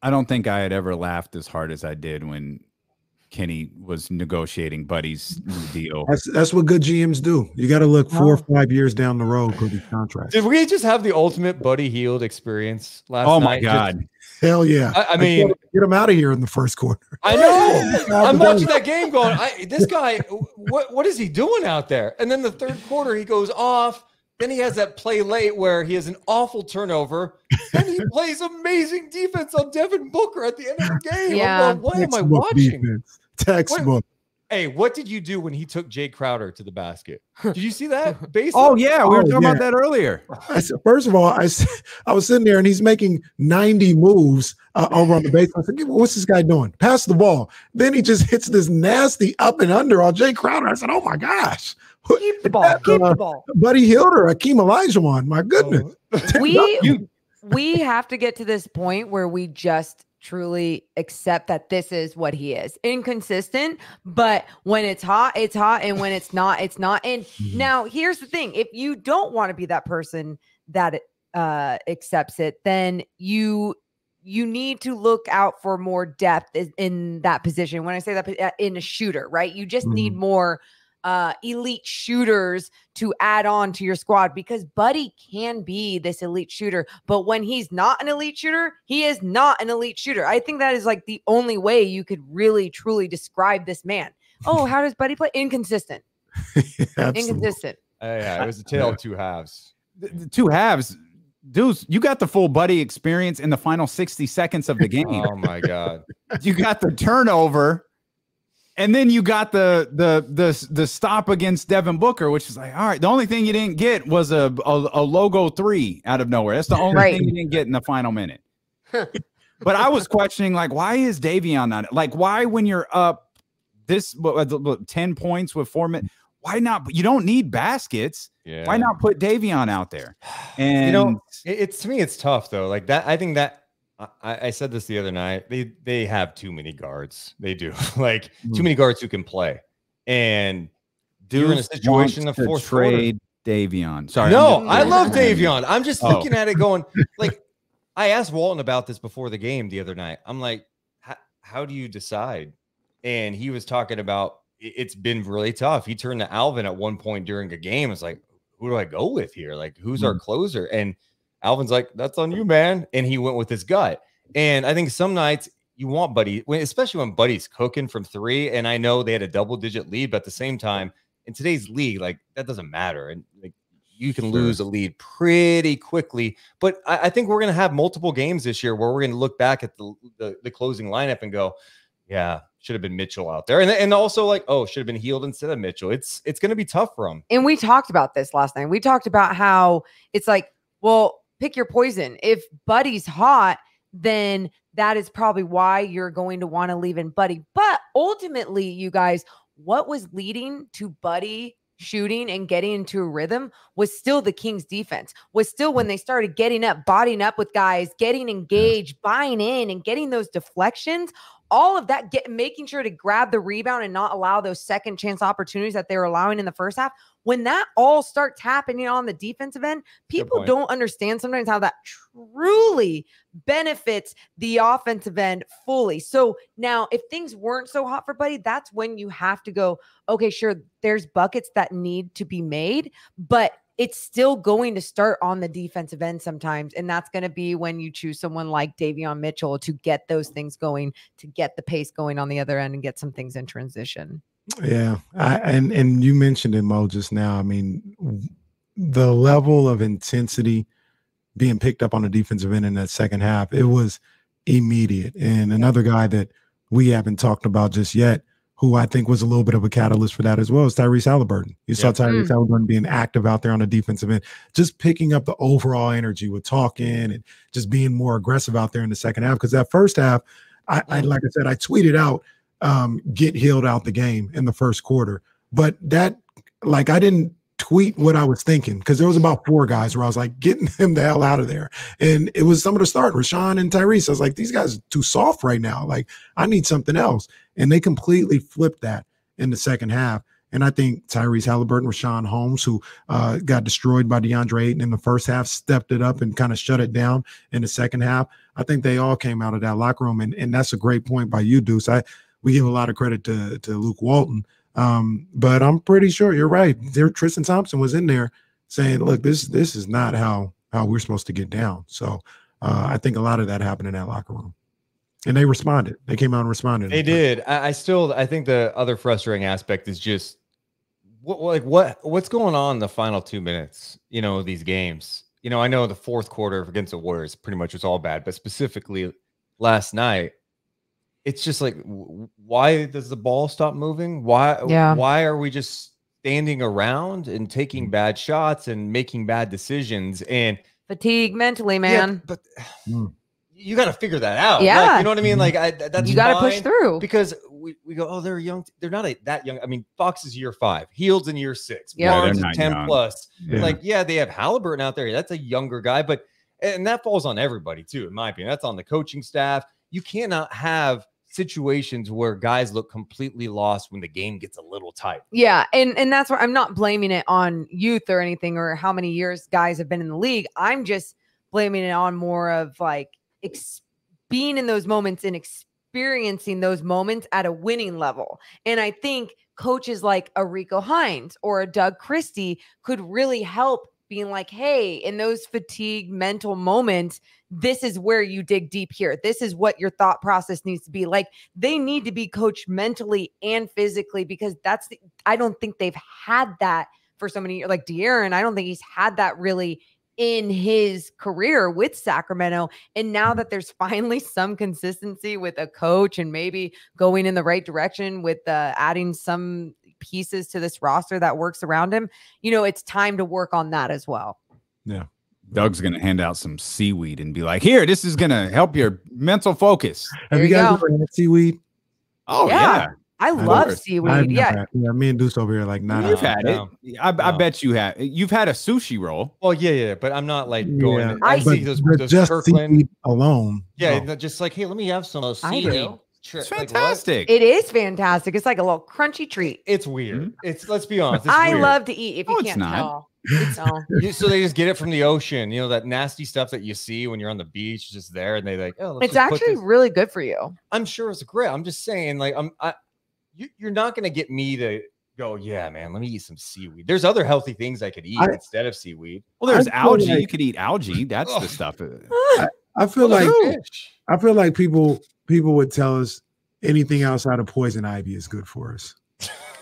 I don't think I had ever laughed as hard as I did when Kenny was negotiating Buddy's new deal. That's what good GMs do. You got to look 4 or 5 years down the road for these contracts. Did we just have the ultimate Buddy Hield experience last night? Oh my God. Hell yeah. I mean, get him out of here in the first quarter. I know. I'm watching that game going, this guy, what is he doing out there? And then the third quarter, he goes off. Then he has that play late where he has an awful turnover. Then he plays amazing defense on Devin Booker at the end of the game. Yeah. I'm going, what am I watching? Defense. Textbook. Hey, what did you do when he took Jay Crowder to the basket? Did you see that? Oh, yeah. We were talking about that earlier. First of all, I was sitting there and he's making 90 moves over on the baseline. I said, what's this guy doing? Pass the ball. Then he just hits this nasty up and under on Jay Crowder. I said, oh my gosh. Keep the ball. Keep the ball. Buddy Hield or Akeem Olajuwon. My goodness. We have to get to this point where we just truly accept that this is what he is. Inconsistent, but when it's hot, it's hot. And when it's not, it's not. And now here's the thing. If you don't want to be that person that accepts it, then you need to look out for more depth in that position. When I say that, in a shooter, right? You just need more elite shooters to add on to your squad, because Buddy can be this elite shooter, but when he's not an elite shooter, he is not an elite shooter. I think that is like the only way you could really truly describe this man. Oh, how does Buddy play? Inconsistent. Inconsistent. Yeah, it was a tale of two halves. The two halves. Deuce, you got the full Buddy experience in the final 60 seconds of the game. Oh my God. You got the turnover. And then you got the stop against Devin Booker, which is like, all right, the only thing you didn't get was a logo 3 out of nowhere. That's the only thing you didn't get in the final minute. But I was questioning, like, why is Davion on it? Like, why when you're up 10 points with 4 minutes, why not? You don't need baskets. Yeah. Why not put Davion out there? And it's to me, it's tough though. Like that, I think that. I said this the other night. They have too many guards. They do like too many guards who can play. And you're in a situation in the fourth trade quarter. Davion. Sorry. No, I love Davion. I'm just looking at it going like, I asked Walton about this before the game the other night. I'm like, how do you decide? And he was talking about it's been really tough. He turned to Alvin at one point during a game. It's like, who do I go with here? Like, who's our closer? And Alvin's like, that's on you, man. And he went with his gut. And I think some nights you want Buddy, especially when Buddy's cooking from 3. And I know they had a double-digit lead, but at the same time, in today's league, like that doesn't matter. And like you can lose a lead pretty quickly. But I think we're going to have multiple games this year where we're going to look back at the closing lineup and go, yeah, should have been Mitchell out there. And also like, oh, should have been Hield instead of Mitchell. It's going to be tough for him. And we talked about this last night. We talked about how it's like, well, pick your poison. If Buddy's hot, then that is probably why you're going to want to leave in Buddy. But ultimately, you guys, what was leading to Buddy shooting and getting into a rhythm was still the Kings defense, was still when they started getting up, bodying up with guys, getting engaged, buying in and getting those deflections. All of that, making sure to grab the rebound and not allow those second chance opportunities that they were allowing in the first half. When that all starts happening on the defensive end, people don't understand sometimes how that truly benefits the offensive end fully. So now if things weren't so hot for Buddy, that's when you have to go, okay, sure, there's buckets that need to be made, but it's still going to start on the defensive end sometimes. And that's going to be when you choose someone like Davion Mitchell to get those things going, to get the pace going on the other end and get some things in transition. Yeah. And you mentioned it, Mo, just now. I mean, the level of intensity being picked up on the defensive end in that second half, it was immediate. And another guy that we haven't talked about just yet, who I think was a little bit of a catalyst for that as well, is Tyrese Halliburton. You saw Tyrese Halliburton being active out there on the defensive end, just picking up the overall energy with talking and just being more aggressive out there in the second half. Because that first half, I like I said, I tweeted out, get Hield out the game in the first quarter. But that, like, I didn't tweet what I was thinking, because there was about 4 guys where I was like, getting him the hell out of there. And it was some of the start, Rashawn and Tyrese. I was like, these guys are too soft right now. Like, I need something else. And they completely flipped that in the second half. And I think Tyrese Halliburton, Rashawn Holmes, who got destroyed by DeAndre Ayton in the first half, stepped it up and kind of shut it down in the second half. I think they all came out of that locker room. And that's a great point by you, Deuce. We give a lot of credit to Luke Walton. But I'm pretty sure you're right. Tristan Thompson was in there saying, look, this is not how we're supposed to get down. So I think a lot of that happened in that locker room. And they responded. They came out and responded. They did. I think the other frustrating aspect is just what's going on in the final 2 minutes, these games. I know the fourth quarter against the Warriors pretty much was all bad, but specifically last night, it's just like, why does the ball stop moving? Why are we just standing around and taking bad shots and making bad decisions and fatigue mentally, man? Yeah, but you got to figure that out. Yeah. You know what I mean? Like that's you got to push through, because we go, oh, they're young. They're not that young. I mean, Fox is year 5, Hield's in year 6, Barnes is 10 young. Plus. Yeah. They have Halliburton out there. That's a younger guy, and that falls on everybody too, in my opinion. That's on the coaching staff. You cannot have situations where guys look completely lost when the game gets a little tight. Yeah. And that's where I'm not blaming it on youth or anything or how many years guys have been in the league. I'm just blaming it on more of like being in those moments and experiencing those moments at a winning level. And I think coaches like a Rico Hines or a Doug Christie could really help, being like, hey, in those fatigue mental moments, this is where you dig deep here. This is what your thought process needs to be. Like, they need to be coached mentally and physically, because I don't think they've had that for so many years. Like De'Aaron, I don't think he's had that really in his career with Sacramento. And now that there's finally some consistency with a coach and maybe going in the right direction with adding some pieces to this roster that works around him, it's time to work on that as well. Yeah. Doug's going to hand out some seaweed and be like, here, this is going to help your mental focus. Have you guys ever had seaweed? Oh, yeah. I love seaweed. Yeah. Me and Deuce over here, like, you've had it. I bet you have. You've had a sushi roll. Well, yeah, but I'm not like going. I see those just Kirkland alone. Yeah, just like, hey, let me have some seaweed. It's fantastic. It is fantastic. It's like a little crunchy treat. It's weird. Let's be honest. I love to eat. If you can't tell. So they just get it from the ocean, that nasty stuff that you see when you're on the beach, just there, and they like, oh, it's actually really good for you. I'm sure it's great. I'm just saying, like, you're not gonna get me to go, yeah, man, let me eat some seaweed. There's other healthy things I could eat instead of seaweed. Well, there's algae. You could eat algae. That's the stuff. I feel like people would tell us anything outside of poison ivy is good for us.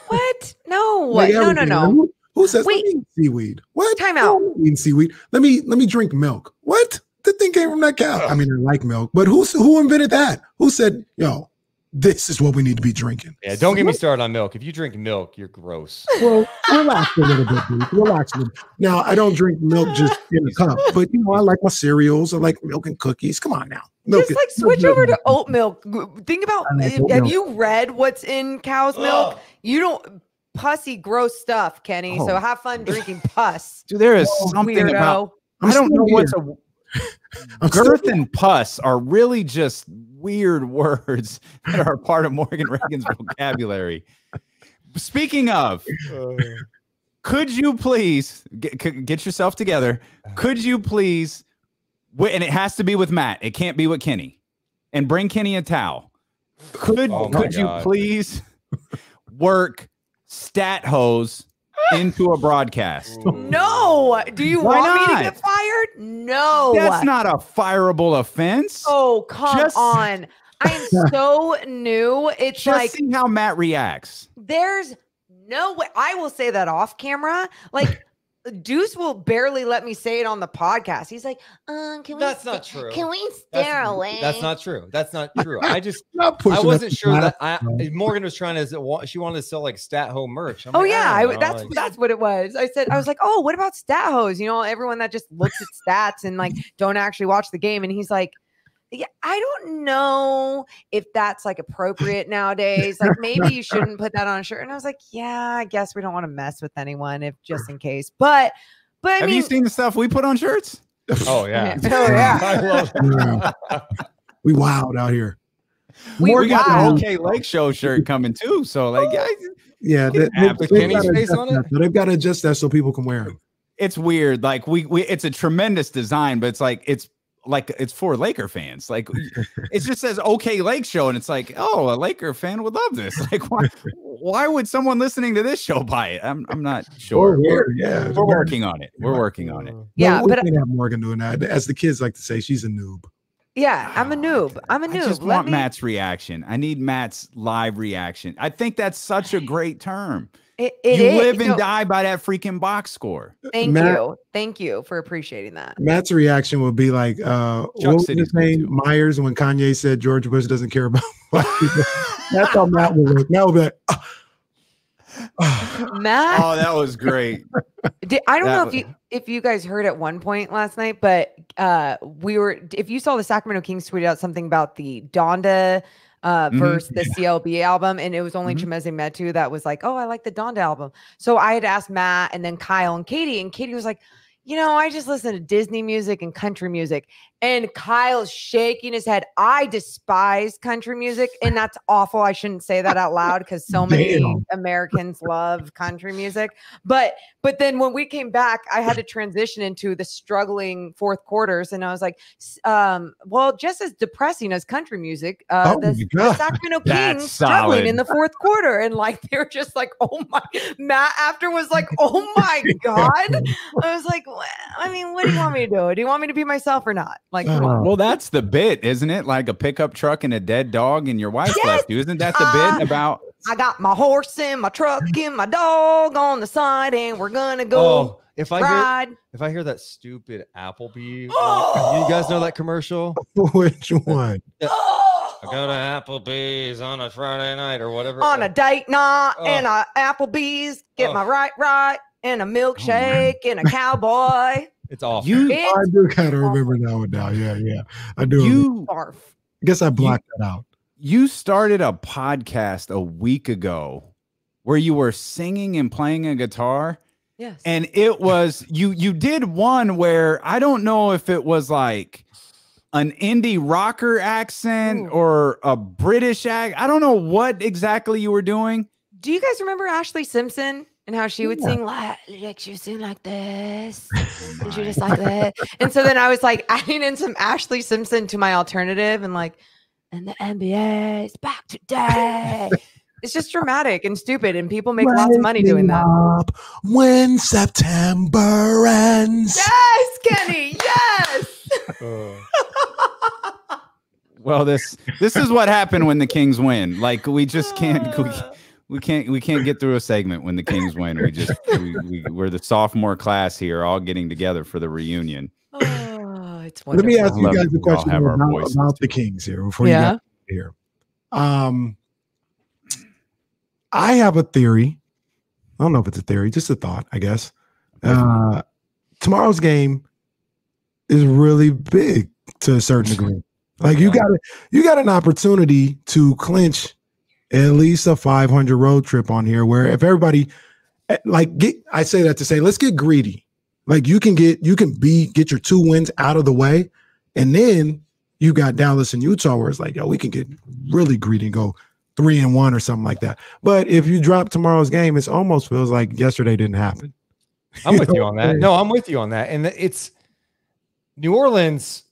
What? No. Like No. Who says let me eat seaweed? What? Time out. Eating seaweed. Let me drink milk. What? The thing came from that cow. I mean, I like milk, but who invented that? Who said, yo, this is what we need to be drinking? Yeah, don't get me started on milk. If you drink milk, you're gross. Well, relax a little bit, dude. Relax a little. Now, I don't drink milk just in a cup, but I like my cereals. I like milk and cookies. Come on now. Just like switch over to oat milk. Think about, have you read what's in cow's milk? You don't, pussy, gross stuff, Kenny. So have fun drinking pus. Dude, there is something about, I don't know what's girth and pus are really just weird words that are part of Morgan Reagan's vocabulary. Speaking of, could you please get yourself together? Could you please, and it has to be with Matt. It can't be with Kenny. And bring Kenny a towel. Could you please work Stat Hose into a broadcast? No. Do you want me to get fired? No. That's not a fireable offense. Oh, come on. I am so new. It's just like, see how Matt reacts. There's no way. I will say that off camera. Like, Deuce will barely let me say it on the podcast. He's like, that's not true. Can we stare away? That's not true. That's not true. I wasn't sure that Morgan was trying to, she wanted to sell like Stat Ho merch. That's what it was. I was like, oh, what about Stat Hose? Everyone that just looks at stats and like don't actually watch the game. And he's like, yeah, I don't know if that's like appropriate nowadays. Like maybe you shouldn't put that on a shirt. And I was like, yeah, I guess we don't want to mess with anyone if just in case. But have you seen the stuff we put on shirts? Oh yeah. Oh yeah. I love it. We wild out here. We got the OK Lake Show shirt coming too. So like, yeah, they've got to adjust that so people can wear them. It's weird. Like it's a tremendous design, but it's it's for Laker fans. Like it just says OK Lake Show, and it's like, oh, a Laker fan would love this. Like why would someone listening to this show buy it? I'm not sure. We're working on it. We're working on it. Yeah, but we have Morgan doing that. As the kids like to say, she's a noob. Yeah, I'm a noob. I just want Matt's reaction. I need Matt's live reaction. I think that's such a great term. You live and die by that freaking box score. Thank you for appreciating that. Matt's reaction will be like, what was his name? Myers, when Kanye said George Bush doesn't care about black people. That's how Matt will look. Matt will be like, Matt. Oh, that was great. I don't know if you guys heard at one point last night, but if you saw the Sacramento Kings tweet out something about the Donda versus the CLB album, and it was only Chimeze Metu that was like, oh, I like the Donda album. So I had asked Matt and then Kyle and Katie was like, I just listen to Disney music and country music. And Kyle's shaking his head. I despise country music, and that's awful. I shouldn't say that out loud because so many Americans love country music. But then when we came back, I had to transition into the struggling fourth quarters, and I was like, well, just as depressing as country music, the Sacramento Kings struggling in the fourth quarter, and like they're just like, oh my. Matt after was like, oh my god. I was like, I mean, what do you want me to do? Do you want me to be myself or not? Like, come on. Well, that's the bit, isn't it? Like a pickup truck and a dead dog, and your wife left you. Isn't that the bit about? I got my horse and my truck and my dog on the side, and we're gonna go. If I hear that stupid Applebee, you guys know that commercial? Which one? I go to Applebee's on a Friday night or whatever. On a date night and a Applebee's, get my right, and a milkshake and a cowboy. It's awful. I do kind of remember that one now. Yeah. I do. I guess I blocked that out. You started a podcast a week ago where you were singing and playing a guitar. Yes. And it was, you did one where I don't know if it was like an indie rocker accent or a British accent. I don't know what exactly you were doing. Do you guys remember Ashley Simpson? And how she would sing like she would sing like this, and she just like that. And so then I was like adding in some Ashley Simpson to my alternative, and like, and the NBA is back today. It's just dramatic and stupid, and people make lots of money doing that. When September ends. Yes, Kenny. Yes. Well, this is what happened when the Kings win. Like we just can't. We can't get through a segment when the Kings win. We're the sophomore class here, all getting together for the reunion. Oh, it's wonderful. Let me ask you guys a question about the Kings here before you get here. I have a theory. I don't know if it's a theory, just a thought, I guess. Tomorrow's game is really big to a certain degree. Like you got an opportunity to clinch at least a 500 road trip on here, where if everybody I say that to say, let's get greedy. Like you can get your 2 wins out of the way, and then you got Dallas and Utah where it's like, yo, we can get really greedy and go 3-1 or something like that. But if you drop tomorrow's game, it almost feels like yesterday didn't happen. I'm with you on that. No, I'm with you on that. And it's New Orleans.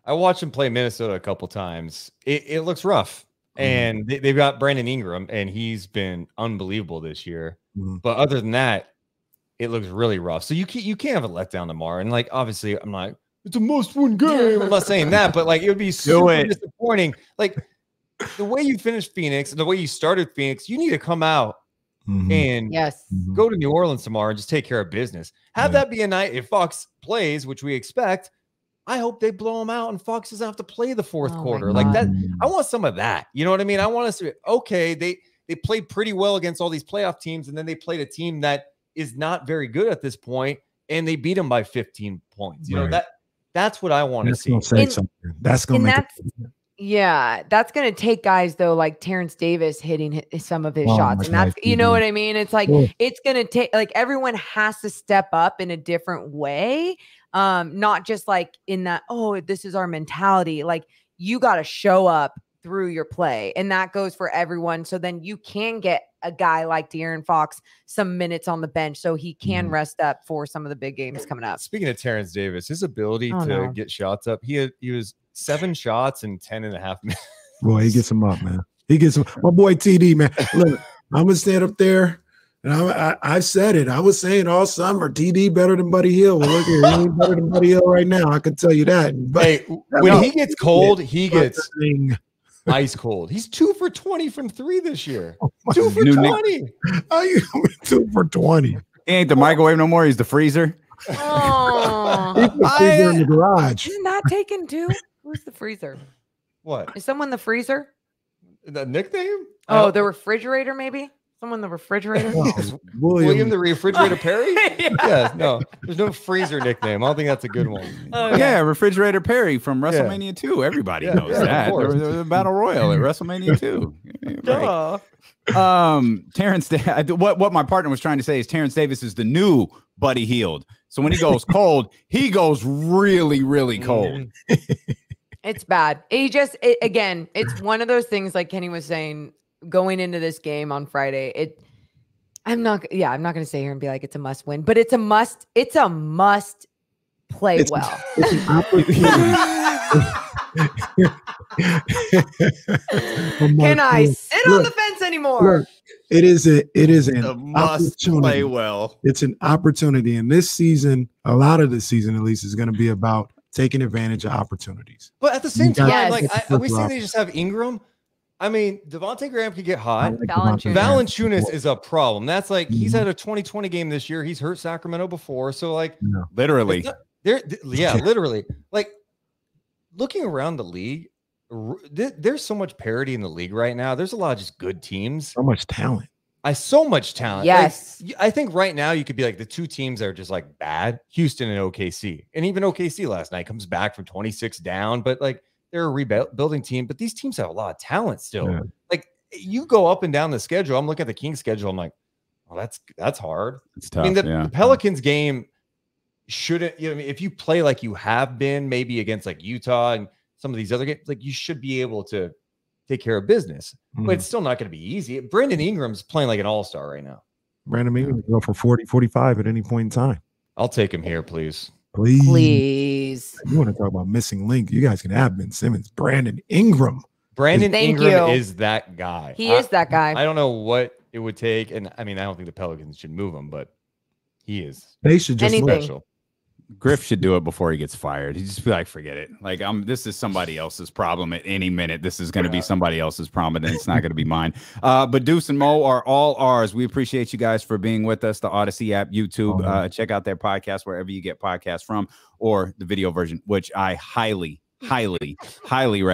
I watched them play Minnesota a couple times. It looks rough. And they've got Brandon Ingram, and he's been unbelievable this year. But other than that, it looks really rough. So you can't have a letdown tomorrow. And like, obviously, I'm like, it's a must-win game. I'm not saying that, but like, it would be super disappointing. Like the way you finished Phoenix and the way you started Phoenix, you need to come out and go to New Orleans tomorrow and just take care of business. Have that be a night if Fox plays, which we expect. I hope they blow them out and Fox doesn't have to play the fourth quarter like that. I want some of that. You know what I mean? I want us to, okay, they played pretty well against all these playoff teams, and then they played a team that is not very good at this point, and they beat them by 15 points. You know, that's what I want to see. That's going to make it. Yeah, that's going to take guys though, like Terrence Davis hitting some of his shots. And that's, you know what I mean? It's like, it's going to take, like, everyone has to step up in a different way. Not just like in that, oh, this is our mentality. Like you got to show up through your play, and that goes for everyone. So then you can get a guy like De'Aaron Fox some minutes on the bench so he can rest up for some of the big games coming up. Speaking of Terrence Davis, his ability to get shots up, he was 7 shots in 10.5 minutes. Boy, he gets them up, man. He gets them. My boy TD, man. Look, I'm gonna stand up there. And I said it. I was saying all summer, TD better than Buddy Hield. Well, look here, he ain't better than Buddy Hield right now. I can tell you that. But hey, when he gets cold, he gets ice cold. He's 2 for 20 from 3 this year. 2 for 20. Are you 2 for 20? He ain't the microwave no more. He's the freezer. Oh, He's the freezer in the garage. He's not taking 2. Who's the freezer? What? Is someone the freezer? The nickname? Oh, the refrigerator, maybe? Someone the refrigerator? Oh, William the Refrigerator Perry? Yeah, no. There's no freezer nickname. I don't think that's a good one. Yeah, Refrigerator Perry from WrestleMania 2. Everybody knows that. The Battle Royal at WrestleMania 2. Right. Terrence, what my partner was trying to say is Terrence Davis is the new Buddy Hield. So when he goes cold, he goes really, really cold. It's bad. Again, it's one of those things like Kenny was saying going into this game on Friday. I'm not going to sit here and be like it's a must win, but it's a must play well. It's an opportunity. Can I sit on the fence anymore? Look, it is a must play well. It's an opportunity, and this season, a lot of this season at least, is going to be about taking advantage of opportunities. But at the same time, are we saying they just have Ingram? I mean, Devontae Graham could get hot. Valanciunas is a problem. That's like he's had a 2020 game this year. He's hurt Sacramento before, so like literally, literally. Like looking around the league, there's so much parity in the league right now. There's a lot of just good teams. So much talent. So much talent. Yes. Like, I think right now you could be like the 2 teams that are just like bad, Houston and OKC. And even OKC last night comes back from 26 down, but like they're a rebuilding team, but these teams have a lot of talent still. Yeah. Like you go up and down the schedule. I'm looking at the Kings schedule. I'm like, oh, that's hard. It's tough. I mean, the Pelicans game shouldn't, if you play like you have been maybe against like Utah and some of these other games, like you should be able to take care of business, but it's still not going to be easy. Brandon Ingram's playing like an all-star right now. Brandon Ingram can go for 40, 45 at any point in time. I'll take him here, please. Please. You want to talk about missing link? You guys can have Ben Simmons. Brandon Ingram. Brandon Ingram is that guy. He is that guy. I don't know what it would take, and I mean, I don't think the Pelicans should move him, but he is. They should just special. Griff should do it before he gets fired. He'd just be like, forget it. Like, this is somebody else's problem at any minute. This is going to be somebody else's problem, and it's not going to be mine. But Deuce and Mo are all ours. We appreciate you guys for being with us. The Odyssey app, YouTube, check out their podcast wherever you get podcasts from, or the video version, which I highly, highly, highly recommend.